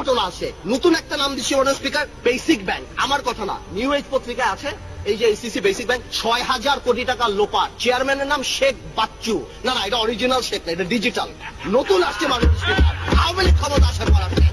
ঘটনা আছে। নতুন একটা নাম দিচ্ছি মাননীয় স্পিকার, বেসিক ব্যাংক। আমার কথা না, নিউ এজ পত্রিকায় আছে এই যে এসিসি বেসিক ব্যাংক ৬,০০০ কোটি টাকা লোপাট। চেয়ারম্যানের নাম শেখ বাচ্চু। না না, এটা অরিজিনাল শেখ না, এটা ডিজিটাল। নতুন আসছে মাননীয় স্পিকার, আওয়ামী লীগ ক্ষমতা আসার পর আসছে।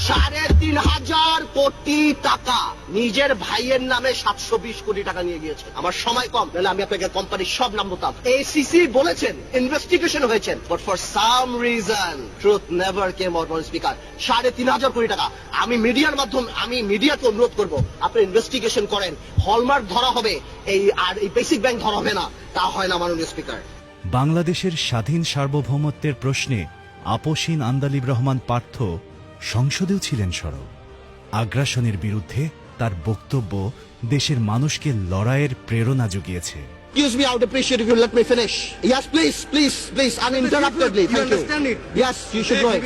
৩,৫০০ কোটি টাকা নিজের ভাইয়ের নামে ৭২০ কোটি টাকা নিয়ে গিয়েছে। আমার সময় কম, নাহলে আমি আপনাকে কোম্পানির সব নাম বলতাম। এসিসি বলেছেন ইনভেস্টিগেশন হয়েছেন, but for some reason truth never came out. মাননীয় স্পিকার, ৩,৫০০ কোটি টাকা। আমি মিডিয়ার মাধ্যমে, আমি মিডিয়াকে অনুরোধ করব, আপনি ইনভেস্টিগেশন করেন। হলমার্ক ধরা হবে, আর এই বেসিক ব্যাংক ধরা হবে না, তা হয় না মাননীয় স্পিকার। বাংলাদেশের স্বাধীন সার্বভৌমত্বের প্রশ্নে আপোসহীন আন্দালিব রহমান পার্থ সংসদেও ছিলেন সরব। আগ্রাসনের বিরুদ্ধে তার বক্তব্য দেশের মানুষকে লড়াইয়ের প্রেরণা জুগিয়েছে। Excuse me, I would appreciate if you let me finish. Yes, please, uninterruptedly. Thank you. Yes, you should go ahead.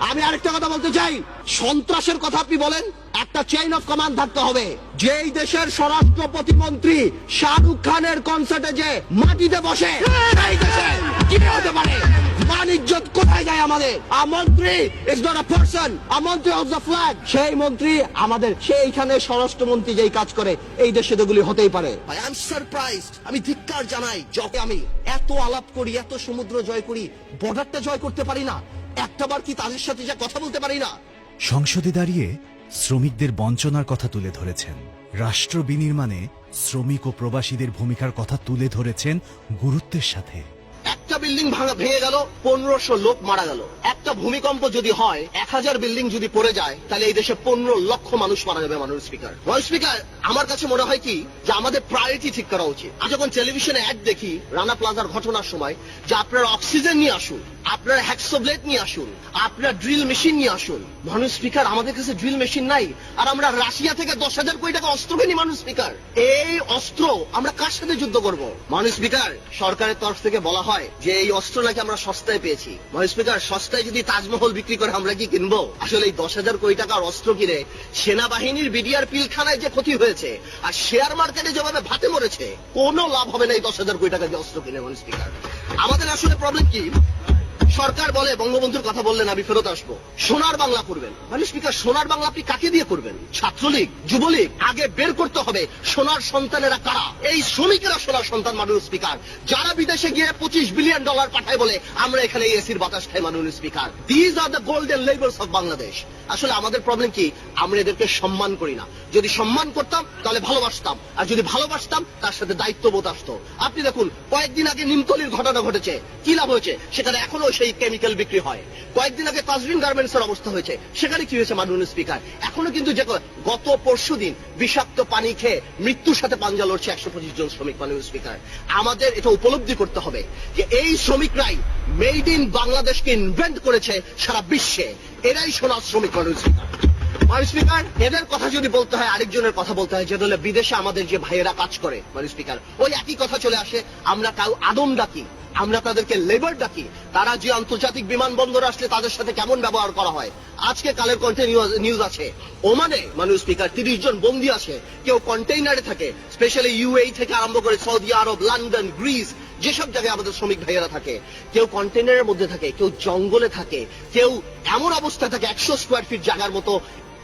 আমি আরেকটা কথা বলতে চাই, সন্ত্রাসের কথা আপনি বলেন, একটা চেইন অফ কমান্ড থাকতে হবে। যেই দেশের স্বরাষ্ট্র প্রতিমন্ত্রী শাহরুখ খানের কনসার্টে যে মাটিতে বসে, সেই দেশে কি হতে পারে? মান ইজ্জত কোথায় যায় আমাদের? আ মন্ত্রী ইজ নট আ পারসন, আ মন্ত্রী অফ দ্য ফ্ল্যাগ। সেই মন্ত্রী আমাদের, সেইখানে স্বরাষ্ট্রমন্ত্রী যেই কাজ করে, এই দেশে এগুলি হতেই পারে। আই এম সারপ্রাইজড, আমি ধিক্কার জানাই, যখন আমি এত আলাপ করি, এত সমুদ্র জয় করি, বর্ডারটা জয় করতে পারি না, একটাবার কি তাদের সাথে যা কথা বলতে পারি না? সংসদে দাঁড়িয়ে শ্রমিকদের বঞ্চনার কথা তুলে ধরেছেন। রাষ্ট্র বিনির্মাণে শ্রমিক ও প্রবাসীদের ভূমিকার কথা তুলে ধরেছেন গুরুত্বের সাথে। একটা বিল্ডিং ভেঙে গেল, ১৫০০ লোক মারা গেল। একটা ভূমিকম্প যদি হয়, ১,০০০ বিল্ডিং যদি পড়ে যায়, তাহলে এই দেশে ১৫ লক্ষ মানুষ মারা যাবে। মাননীয় স্পিকার, আমার কাছে মনে হয় কি যে আমাদের প্রায়োরিটি ঠিক করা উচিত। আমি যখন টেলিভিশনে অ্যাড দেখি রানা প্লাজার ঘটনার সময়, যে আপনারা অক্সিজেন নিয়ে আসুন, আপনারা হ্যাক্সোব্লেড নিয়ে আসুন, আপনারা ড্রিল মেশিন নিয়ে আসুন। মাননীয় স্পিকার, আমাদের কাছে ড্রিল মেশিন নাই, আর আমরা রাশিয়া থেকে ১০,০০০ কোটি টাকা অস্ত্র কিনি। মাননীয় স্পিকার, এই অস্ত্র আমরা কার সাথে যুদ্ধ করব? মাননীয় স্পিকার, সরকারের তরফ থেকে বলা হয় যে এই অস্ত্র নাকি আমরা সস্তায় পেয়েছি। মাননীয় স্পিকার, সস্তায় যদি তাজমহল বিক্রি করে আমরা কি কিনবো? আসলে এই ১০,০০০ কোটি টাকার অস্ত্র কিনে সেনাবাহিনীর বিডিআর পিলখানায় যে ক্ষতি হয়েছে, আর শেয়ার মার্কেটে যেভাবে ভাতে মরেছে, কোনো লাভ হবে না এই ১০,০০০ কোটি টাকা দিয়ে অস্ত্র কিনে। মাননীয় স্পিকার, আমাদের আসলে প্রবলেম কি? সরকার বলে বঙ্গবন্ধুর কথা বললেন আমি ফেরত আসবো, সোনার বাংলা করবেন। মাননীয় স্পিকার, সোনার বাংলা আপনি কাকে দিয়ে করবেন? ছাত্রলীগ, যুবলীগ? আগে বের করতে হবে সোনার সন্তানেরা কারা। এই শ্রমিকেরা সোনার সন্তান। মাননীয় স্পিকার, যারা বিদেশে গিয়ে $২৫ বিলিয়ন পাঠায় বলে আমরা এখানে এসির বাতাস খাই। মাননীয় speaker, these are the golden labours of Bangladesh. আসলে আমাদের প্রবলেম কি? আমরা এদেরকে সম্মান করি না। যদি সম্মান করতাম তাহলে ভালোবাসতাম, আর যদি ভালোবাসতাম তার সাথে দায়িত্ববোধ আসতো। আপনি দেখুন, কয়েকদিন আগে নিমতলির ঘটনা ঘটেছে, কি লাভ হয়েছে? সেখানে এখনো সেই কেমিক্যাল বিক্রি হয়। কয়েকদিন আগে তাজরিন গার্মেন্টস এর অবস্থা হয়েছে, সেখানে কি হয়েছে? মাননীয় স্পিকার, এখনো কিন্তু যে গত পরশুদিন বিষাক্ত পানি খেয়ে মৃত্যুর সাথে পাঞ্জা লড়ছে ১২৫ জন শ্রমিক। মাননীয় স্পিকার, আমাদের এটা উপলব্ধি করতে হবে যে এই শ্রমিকরাই মেড ইন বাংলাদেশকে ইনভেন্ট করেছে সারা বিশ্বে। এরাই সোনার শ্রমিক। মাননীয় স্পিকার, এদের কথা যদি বলতে হয়, আরেকজনের কথা বলতে হয়, যেটা হলো বিদেশে আমাদের যে ভাইয়েরা কাজ করে। মাননীয় স্পিকার, ওই একই কথা চলে আসে। আমরা কাউ আদম ডাকি, আমরা তাদেরকে লেবার ডাকি। তারা যে আন্তর্জাতিক বিমানবন্দরে আসলে তাদের সাথে কেমন ব্যবহার করা হয়। আজকে কালের কণ্ঠে নিউজ আছে, ওমানে মাননীয় স্পিকার ৩০ জন বন্দী আছে। কেউ কন্টেইনারে থাকে, স্পেশালি ইউএই থেকে আরম্ভ করে সৌদি আরব, লন্ডন, গ্রিস, যেসব জায়গায় আমাদের শ্রমিক ভাইয়েরা থাকে। কেউ কন্টেইনারের মধ্যে থাকে, কেউ জঙ্গলে থাকে, কেউ এমন অবস্থায় থাকে ১০০ স্কোয়ার ফিট জায়গার মতো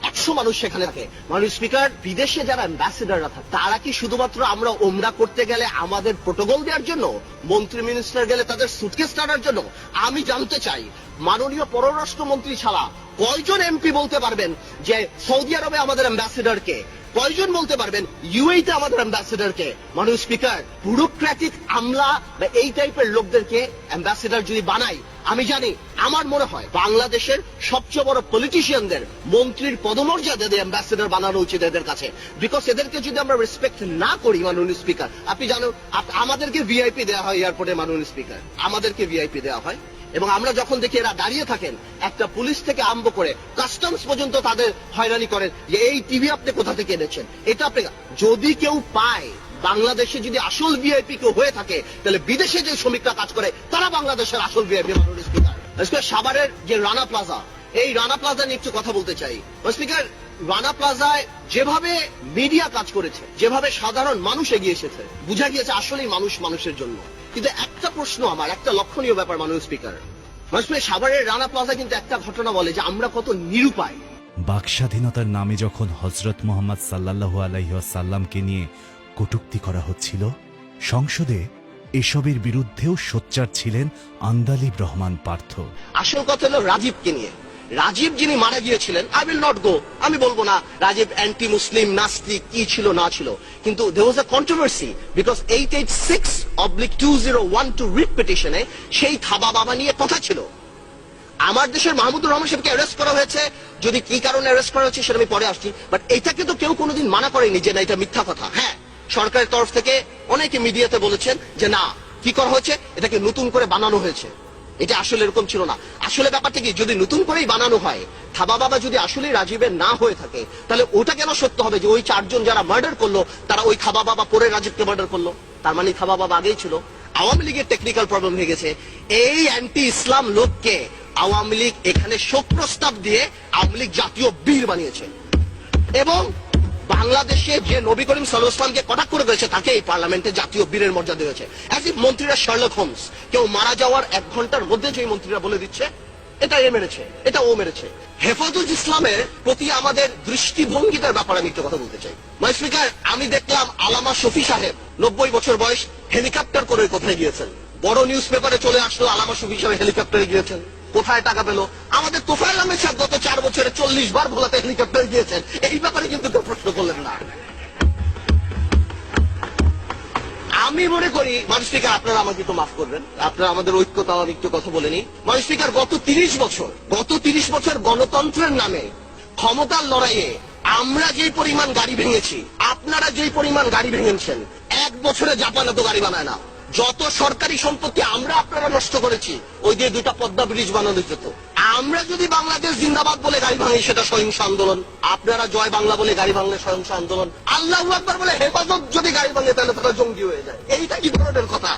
১০০ মানুষ সেখানে থাকে। মাননীয় স্পিকার, বিদেশে যারা অ্যাম্বাসেডাররা থাকে, তারা কি শুধুমাত্র আমরা ওমরা করতে গেলে আমাদের প্রোটোকল দেওয়ার জন্য, মন্ত্রী মিনিস্টার গেলে তাদের সুটকেস টানার জন্য? আমি জানতে চাই, মাননীয় পররাষ্ট্রমন্ত্রী ছাড়া কয়জন এমপি বলতে পারবেন যে সৌদি আরবে আমাদের অ্যাম্বাসেডারকে? কয়জন বলতে পারবেন ইউএইতে আমাদের অ্যাম্বাসেডারকে? মাননীয় স্পিকার, ব্যুরোক্র্যাটিক আমলা বা এই টাইপের লোকদেরকে অ্যাম্বাসেডার যদি বানাই, আমি জানি, আমার মনে হয় বাংলাদেশের সবচেয়ে বড় পলিটিশিয়ানদের মন্ত্রীর পদমর্যাদা দিয়ে অ্যাম্বাসেডার বানানো উচিত এদের কাছে। বিকজ এদেরকে যদি আমরা রেসপেক্ট না করি, মাননীয় স্পিকার, আপনি জানো আমাদেরকে ভিআইপি দেওয়া হয় এয়ারপোর্টে। মাননীয় স্পিকার, আমাদেরকে ভিআইপি দেওয়া হয়, এবং আমরা যখন দেখি এরা দাঁড়িয়ে থাকেন, একটা পুলিশ থেকে আরম্ভ করে কাস্টমস পর্যন্ত তাদের হয়রানি করেন যে এই টিভি আপনি কোথা থেকে এনেছেন, এটা আপনি। যদি কেউ পায়, বাংলাদেশে যদি আসল ভিআইপি কেউ হয়ে থাকে, তাহলে বিদেশে যে শ্রমিকরা কাজ করে তারা বাংলাদেশের আসল ভিআইপি। মাননীয় স্পিকার, সাভারের যে রানা প্লাজা, এই রানা প্লাজা নিয়ে একটু কথা বলতে চাই। স্পিকার, রানা প্লাজায় যেভাবে মিডিয়া কাজ করেছে, যেভাবে সাধারণ মানুষ এগিয়ে এসেছে, বুঝা গিয়েছে আসলেই মানুষ মানুষের জন্য। কিন্তু একটা প্রশ্ন আমার, একটা লক্ষণীয় ব্যাপার মাননীয় স্পিকার, সাভারের রানা প্লাজা কিন্তু একটা ঘটনা বলে যে আমরা কত নিরুপায়। বাকস্বাধীনতার নামে যখন হজরত মোহাম্মদ সাল্লাল্লাহু আলাইহি ওয়াসাল্লামকে নিয়ে কটূক্তি করা হচ্ছিল, সংসদে এসবের বিরুদ্ধেও সোচ্চার ছিলেন আন্দালিব রহমান পার্থ। আসল কথা হলো রাজীবকে নিয়ে। রাজীব যিনি মারা গিয়েছিলেন, আই উইল নট গো, আমি বলবো না রাজীব অ্যান্টি মুসলিম নাস্তিক কি ছিল না ছিল, কিন্তু there was a controversy because 886/2012 writ পিটিশনে সেই থাবা বাবা নিয়ে কথা ছিল। আমার দেশের মাহমুদুর রহমান সাহেবকে অ্যারেস্ট করা হয়েছে, যদি কি কারণে অ্যারেস্ট করা হয়েছে সেটা আমি পরে আসছি, বাট এটাকে তো কেউ কোনোদিন মানা করেনি যে না এটা মিথ্যা কথা। হ্যাঁ, সরকারের তরফ থেকে অনেকে মিডিয়াতে বলেছেন যে না, কি করা হয়েছে, এটাকে নতুন করে বানানো হয়েছে, এটা আসলে এরকম ছিল না। আসলে ব্যাপারটা কি, যদি নতুন করেই বানানো হয়, থাবা বাবা যদি আসলে রাজীবের না হয়ে থাকে, তাহলে ওটা কেন সত্য হবে যে ওই চারজন যারা মার্ডার করলো তারা ওই থাবা বাবা পরে রাজীবকে মার্ডার করলো? তার মানে থাবা বাবা আগেই ছিল। আওয়ামী লীগের টেকনিক্যাল প্রবলেম হয়ে গেছে, এই অ্যান্টি ইসলাম লোককে আওয়ামী লীগ এখানে শোক প্রস্তাব দিয়ে আওয়ামী লীগ জাতীয় বীর বানিয়েছে, এবং বাংলাদেশে যে নবী করিম সাল্লাল্লাহু আলাইহি ওয়াসাল্লামকে কটাক্ষ করে গেছে তাকে এই পার্লামেন্টে জাতীয় বীরের মর্যাদা দিয়েছে। অ্যাজ ইফ মন্ত্রীরা শার্লক হোমস, কেউ মারা যাওয়ার 1 ঘন্টার মধ্যে যে মন্ত্রীরা বলে দিচ্ছে এটা এ মেরেছে, এটা ও মেরেছে। হেফাজত ইসলামের প্রতি আমাদের দৃষ্টিভঙ্গিটার ব্যাপারে আমি একটু কথা বলতে চাই। মাই স্পিকার, আমি দেখলাম আলামা শফি সাহেব 90 বছর বয়স, হেলিকপ্টার করে কোথায় গিয়েছেন? বড় নিউজ পেপারে চলে আসলো আলামা শফি সাহেব হেলিকপ্টারে গিয়েছেন। কোথায় টাকা পেল? আমাদের তোফায়েল আহমেদ সাহেব গত 4 বছরে 40 বার ভোলাতে হেলিকপ্টার গিয়েছেন, এই ব্যাপারে কিন্তু কেউ প্রশ্ন করলেন না। আমি মনে করি, মানুষ স্পিকার আপনারা আমাকে একটু মাফ করবেন, আপনারা আমাদের ঐক্যতা একটু কথা বলেনি। মানুষ স্পিকার, গত 30 বছর গণতন্ত্রের নামে ক্ষমতার লড়াইয়ে আমরা যেই পরিমাণ গাড়ি ভেঙেছি, আপনারা যেই পরিমাণ গাড়ি ভেঙেছেন, 1 বছরে জাপান এত গাড়ি বানায় না। যত সরকারি সম্পত্তি আমরা আপনারা নষ্ট করেছি, ওই দিয়ে 2টা পদ্মা ব্রিজ বানানো যেত। আমরা যদি বাংলাদেশ জিন্দাবাদ বলে গাড়ি ভাঙি সেটা সহিংস আন্দোলন, আপনারা জয় বাংলা বলে গাড়ি ভাঙলে সহিংস আন্দোলন, আল্লাহু আকবার বলে হেফাজত যদি গাড়ি ভাঙে তাহলে তারা জঙ্গি হয়ে যায়। এইটা কি ধরনের কথা?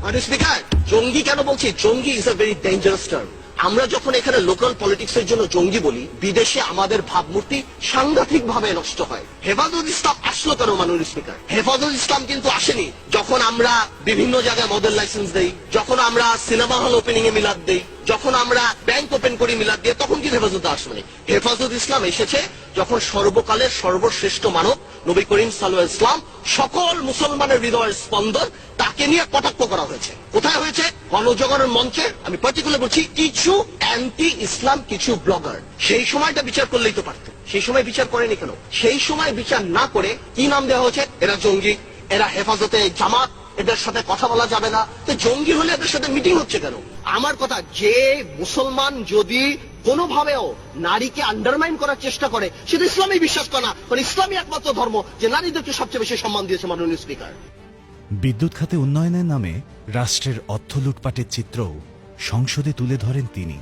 মানুষ স্পিকার, জঙ্গি কেন বলছি? জঙ্গি is a very dangerous term. আমরা যখন এখানে লোকাল পলিটিক্সের জন্য জঙ্গি বলি, বিদেশে আমাদের ভাবমূর্তি সাংঘাতিক ভাবে নষ্ট হয়। হেফাজত ইসলাম আসলো কেন মাননীয় স্পিকার? হেফাজত ইসলাম কিন্তু আসেনি যখন আমরা বিভিন্ন জায়গায় মডেল লাইসেন্স দেই, যখন আমরা সিনেমা হল ওপেনিং এ মিলাদ দেই, যখন আমরা ব্যাংক ওপেন করি মিলাদ দিয়ে, তখন কিন্তু হেফাজত আসেনি। হেফাজত ইসলাম এসেছে যখন সর্বকালের সর্বশ্রেষ্ঠ মানব নবী করিম সাল্লাল্লাহু আলাইহি ওয়াসাল্লাম, সকল মুসলমানের হৃদয়ের স্পন্দন, তাকে নিয়ে কটাক্ষ করা হয়েছে। কোথায় হয়েছে? গণজাগরণ মঞ্চে। আমি পার্টিকুলার বলছি কিছু অ্যান্টি ইসলাম কিছু ব্লগার। সেই সময়টা বিচার করলেই তো পারত, সেই সময় বিচার করেনি কেন? সেই সময় বিচার না করে কি নাম দেওয়া হয়েছে? এরা জঙ্গি, এরা হেফাজতে জামাত, এদের সাথে কথা বলা যাবে না। তো জঙ্গি হলে এদের সাথে মিটিং হচ্ছে কেন? আমার কথা, যে মুসলমান যদি কোনোভাবেও নারীকে আন্ডারমাইন করার চেষ্টা করে, সেটা ইসলামী বিশ্বাস করে না, কারণ ইসলামী একমাত্র ধর্ম যে নারীদেরকে সবচেয়ে বেশি সম্মান দিয়েছে মাননীয় স্পিকার। বিদ্যুৎ খাতে উন্নয়নের নামে রাষ্ট্রের অর্থ লুটপাটের চিত্রও সংসদে তুলে ধরেন তিনি।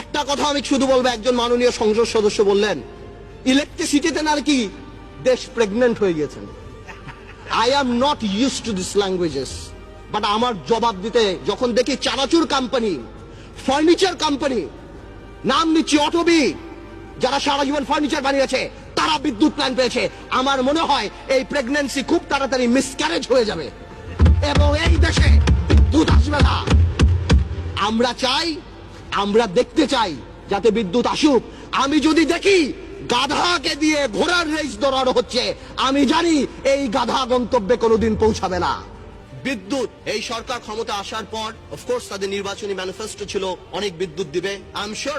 একটা কথা আমি শুধু বলবো, একজন মাননীয় সংসদ সদস্য বললেন ইলেকট্রিসিটিতে নাকি দেশ প্রেগনেন্ট হয়ে গেছেন। I am not use to this languages, but আমার জবাব দিতে যখন দেখি চানাচুর কোম্পানি, ফার্নিচার কোম্পানি, নাম নিচ্ছি অটোবি, যারা সারা জীবন ফার্নিচার বানিয়েছে, তারা বিদ্যুৎ প্ল্যান পেয়েছে, আমার মনে হয় এই প্রেগন্যান্সি খুব তাড়াতাড়ি মিসক্যারেজ হয়ে যাবে এবং এই দেশে বিদ্যুৎ আসবে না। আমরা চাই, আমরা দেখতে চাই যাতে বিদ্যুৎ আসুক। আমি যদি দেখি গাধাকে দিয়ে ঘোড়ার রেস দৌড়ানো হচ্ছে, আমি জানি এই গাধা গন্তব্যে কোনোদিন পৌঁছাবে না। বিদ্যুৎ, এই সরকার ক্ষমতা আসার পর অফকোর্স তাদের নির্বাচনী ম্যানিফেস্টো ছিল অনেক বিদ্যুৎ দিবে। I am sure,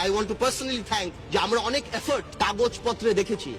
I want to personally thank যে আমরা অনেক এফোর্ট কাগজপত্রে দেখেছি।